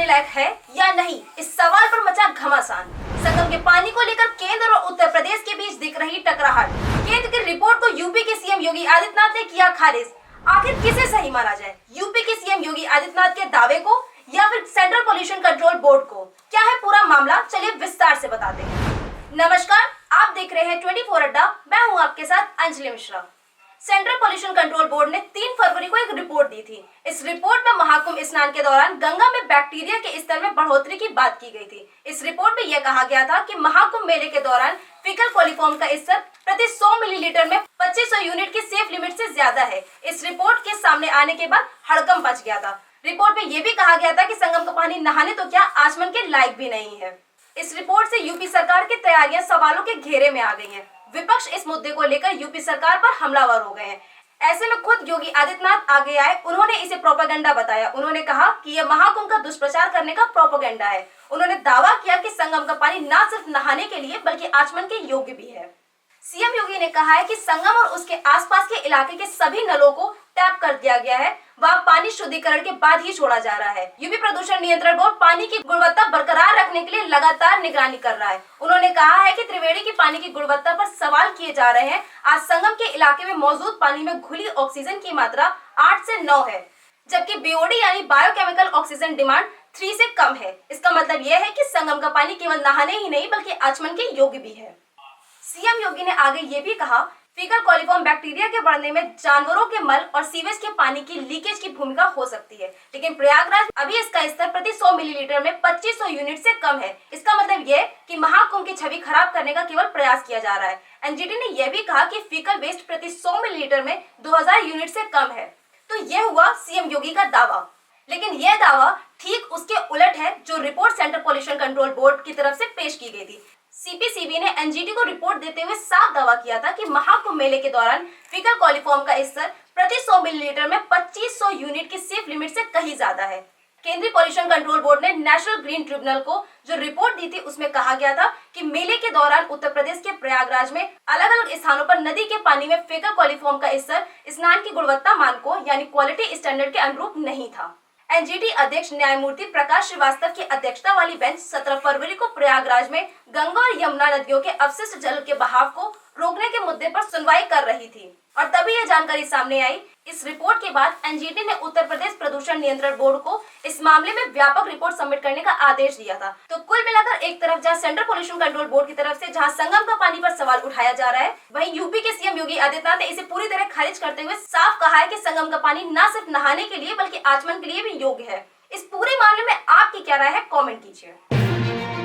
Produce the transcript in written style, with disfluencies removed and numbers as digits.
होने लायक है या नहीं, इस सवाल पर मचा घमासान। संगम के पानी को लेकर केंद्र और उत्तर प्रदेश के बीच दिख रही टकराहट। केंद्र की रिपोर्ट को यूपी के सीएम योगी आदित्यनाथ ने किया खारिज। आखिर किसे सही माना जाए, यूपी के सीएम योगी आदित्यनाथ के दावे को या फिर सेंट्रल पॉल्यूशन कंट्रोल बोर्ड को? क्या है पूरा मामला, चलिए विस्तार से बताते हैं। नमस्कार, आप देख रहे हैं 24 अड्डा। मैं हूं आपके साथ Anjali Mishra. Central pollution control board ने 3 फरवरी को एक रिपोर्ट दी थी। इस रिपोर्ट में महाकुंभ स्नान के दौरान गंगा में बैक्टीरिया के स्तर में बढ़ोतरी की बात की गई थी। इस रिपोर्ट में यह कहा गया था कि महाकुंभ मेले के दौरान फीकल कोलिफॉर्म का स्तर प्रति 100 मिलीलीटर में 2500 यूनिट की सेफ लिमिट से ज्यादा है। इस रिपोर्ट के सामने आने के बाद हड़कंप मच गया था। रिपोर्ट में यह भी कहा गया था कि संगम का पानी नहाने तो क्या आचमन के लायक भी नहीं है। इस रिपोर्ट से यूपी सरकार की तैयारियां सवालों के घेरे में आ गई हैं। विपक्ष इस मुद्दे को लेकर यूपी सरकार पर हमलावर हो गए हैं। ऐसे में खुद योगी आदित्यनाथ आगे आए, उन्होंने इसे प्रोपेगेंडा बताया। उन्होंने कहा कि यह महाकुंभ का दुष्प्रचार करने का प्रोपेगेंडा है। उन्होंने दावा किया कि संगम का पानी न सिर्फ नहाने के लिए बल्कि आचमन के योग्य भी है। सीएम योगी ने कहा है कि संगम और उसके आसपास के इलाके के सभी नलों को टैप कर दिया गया है, वह पानी शुद्धिकरण के बाद ही छोड़ा जा रहा है। यूपी प्रदूषण नियंत्रण बोर्ड पानी की गुणवत्ता बरकरार रखने के लिए लगातार निगरानी कर रहा है। उन्होंने कहा है कि त्रिवेणी की पानी की गुणवत्ता पर सवाल किए जा रहे हैं। आज संगम के इलाके में मौजूद पानी में घुली ऑक्सीजन की मात्रा 8 से 9 है, जबकि बीओडी यानी बायोकेमिकल ऑक्सीजन डिमांड 3 से कम है। इसका मतलब यह है कि संगम का पानी केवल नहाने ही नहीं बल्कि आचमन के योग्य भी है। सीएम योगी ने आगे ये भी कहा, फीकल कोलिफॉर्म बैक्टीरिया के बढ़ने में जानवरों के मल और सीवेज के पानी की लीकेज की भूमिका हो सकती है, लेकिन प्रयागराज अभी इसका स्तर प्रति 100 मिलीलीटर में 2500 यूनिट से कम है। इसका मतलब ये कि महाकुंभ की छवि खराब करने का केवल प्रयास किया जा रहा है। एनजीटी ने यह भी कहा कि फीकल वेस्ट प्रति 100 मिलीलीटर में 2000 यूनिट से कम है। तो यह हुआ सीएम योगी का दावा, लेकिन यह दावा ठीक उसके उलट है जो report central pollution control board की तरफ से पेश की गई थी। सीपीसीबी ने एनजीटी को रिपोर्ट देते हुए साफ दावा किया था कि महाकुंभ मेले के दौरान फीकल कोलिफॉर्म का स्तर प्रति 100 मिलीलीटर में 2500 यूनिट की सेफ लिमिट से कहीं ज्यादा है। केंद्रीय पॉल्यूशन कंट्रोल बोर्ड ने नेशनल ग्रीन ट्रिब्यूनल को जो रिपोर्ट दी थी उसमें कहा गया था कि मेले के दौरान उत्तर प्रदेश के प्रयागराज में अलग अलग स्थानों पर नदी के पानी में फीकल कोलिफॉर्म का स्तर स्नान की गुणवत्ता मानकों यानी क्वालिटी स्टैंडर्ड के अनुरूप नहीं था। एनजीटी अध्यक्ष न्यायमूर्ति प्रकाश श्रीवास्तव की अध्यक्षता वाली बेंच 17 फरवरी को प्रयागराज में गंगा और यमुना नदियों के अपशिष्ट जल के बहाव को रोकने के मुद्दे पर सुनवाई कर रही थी और तभी यह जानकारी सामने आई। इस रिपोर्ट के बाद एनजीटी ने उत्तर प्रदेश प्रदूषण नियंत्रण बोर्ड को इस मामले में व्यापक रिपोर्ट सबमिट करने का आदेश दिया था। तो कुल मिलाकर एक तरफ जहां सेंट्रल पॉल्यूशन कंट्रोल बोर्ड की तरफ से जहां संगम का पानी पर सवाल उठाया जा रहा है, वहीं यूपी के सीएम योगी आदित्यनाथ ने इसे पूरी तरह खारिज करते हुए साफ कहा है कि संगम का पानी न सिर्फ नहाने के लिए बल्कि आचमन के लिए भी योग्य है। इस पूरे मामले में आपकी क्या राय है, कॉमेंट कीजिए।